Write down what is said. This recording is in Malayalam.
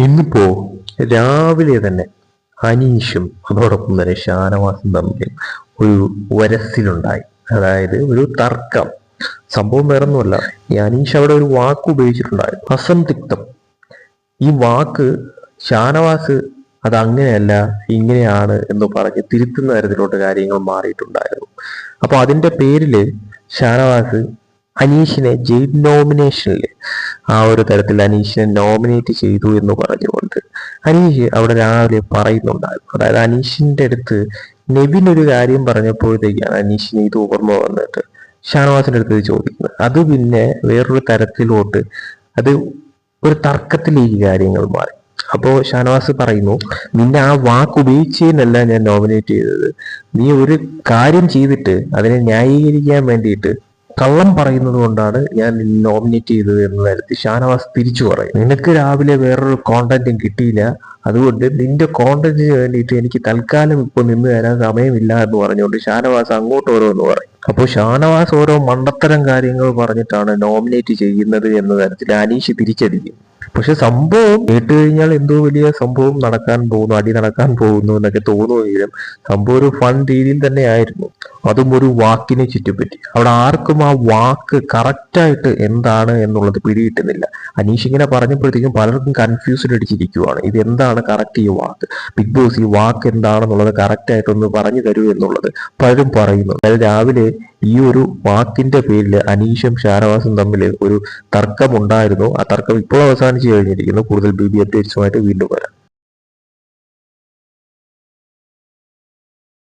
ഇന്നിപ്പോ രാവിലെ തന്നെ അനീഷും അതോടൊപ്പം തന്നെ ഷാനവാസും തമ്മിൽ ഒരു ഉരസിലുണ്ടായി. അതായത് ഒരു തർക്കം. സംഭവം വേറൊന്നുമല്ല, ഈ അനീഷ് അവിടെ ഒരു വാക്ക് ഉപയോഗിച്ചിട്ടുണ്ടായിരുന്നു, അസംതൃപ്തം. ഈ വാക്ക് ഷാനവാസ് അത് അങ്ങനെയല്ല ഇങ്ങനെയാണ് എന്ന് പറഞ്ഞ് തിരുത്തുന്ന തരത്തിലോട്ട് കാര്യങ്ങൾ മാറിയിട്ടുണ്ടായിരുന്നു. അപ്പൊ അതിന്റെ പേരില് ഷാനവാസ് അനീഷിനെ ജയിൽ നോമിനേഷനിൽ ആ ഒരു തരത്തിൽ അനീഷിനെ നോമിനേറ്റ് ചെയ്തു എന്ന് പറഞ്ഞുകൊണ്ട് അനീഷ് അവിടെ രാവിലെ പറയുന്നുണ്ടായിരുന്നു. അതായത് അനീഷിന്റെ അടുത്ത് നെവിൻ ഒരു കാര്യം പറഞ്ഞപ്പോഴത്തേക്കാണ് അനീഷിന് ഇത് ഓർമ്മ വന്നിട്ട് ഷാനവാസിന്റെ അടുത്ത് ചോദിക്കുന്നത്. അത് പിന്നെ വേറൊരു തരത്തിലോട്ട് അത് ഒരു തർക്കത്തിലേക്ക് കാര്യങ്ങൾ മാറി. അപ്പോൾ ഷാനവാസ് പറയുന്നു, നിന്നെ ആ വാക്ക് ഉപയോഗിച്ചതിനല്ല ഞാൻ നോമിനേറ്റ് ചെയ്തത്, നീ ഒരു കാര്യം ചെയ്തിട്ട് അതിനെ ന്യായീകരിക്കാൻ വേണ്ടിയിട്ട് കള്ളം പറയുന്നത് കൊണ്ടാണ് ഞാൻ നോമിനേറ്റ് ചെയ്തത് എന്ന് തരത്തിൽ ഷാനവാസ് തിരിച്ചു പറയും. നിനക്ക് രാവിലെ വേറൊരു കോണ്ടന്റും കിട്ടിയില്ല, അതുകൊണ്ട് നിന്റെ കോണ്ടന്റിന് വേണ്ടിയിട്ട് എനിക്ക് തൽക്കാലം ഇപ്പൊ നിന്ന് തരാൻ സമയമില്ല എന്ന് പറഞ്ഞുകൊണ്ട് ഷാനവാസ് അങ്ങോട്ട് ഓരോന്ന് പറയും. അപ്പോൾ ഷാനവാസ് ഓരോ മണ്ടത്തരം കാര്യങ്ങൾ പറഞ്ഞിട്ടാണ് നോമിനേറ്റ് ചെയ്യുന്നത് എന്ന തരത്തിൽ അനീഷ് തിരിച്ചടിക്കും. പക്ഷെ സംഭവം കേട്ട് കഴിഞ്ഞാൽ എന്തോ വലിയ സംഭവം നടക്കാൻ പോകുന്നു, അടി നടക്കാൻ പോകുന്നു എന്നൊക്കെ തോന്നുമെങ്കിലും സംഭവം ഒരു ഫൺ രീതിയിൽ തന്നെ ആയിരുന്നു. അതും ഒരു വാക്കിനെ ചുറ്റിപ്പറ്റി. അവിടെ ആർക്കും ആ വാക്ക് കറക്റ്റായിട്ട് എന്താണ് എന്നുള്ളത് പിടികിട്ടുന്നില്ല. അനീഷ് ഇങ്ങനെ പറഞ്ഞപ്പോഴത്തേക്കും പലർക്കും കൺഫ്യൂസ്ഡ് അടിച്ചിരിക്കുവാണ്, ഇത് എന്താണ് കറക്റ്റ് ഈ വാക്ക്, ബിഗ് ബോസ് ഈ വാക്ക് എന്താണെന്നുള്ളത് കറക്റ്റായിട്ടൊന്ന് പറഞ്ഞു തരൂ എന്നുള്ളത് പലരും പറയുന്നു. അതായത് രാവിലെ ഈ ഒരു വാക്കിന്റെ പേരിൽ അനീഷും ഷാനവാസും തമ്മിൽ ഒരു തർക്കമുണ്ടായിരുന്നു. ആ തർക്കം ഇപ്പോൾ അവസാനിച്ചു കഴിഞ്ഞിരിക്കുന്നു. കൂടുതൽ BB അപ്ഡേറ്റ്സുമായിട്ട് വീണ്ടും വരാം.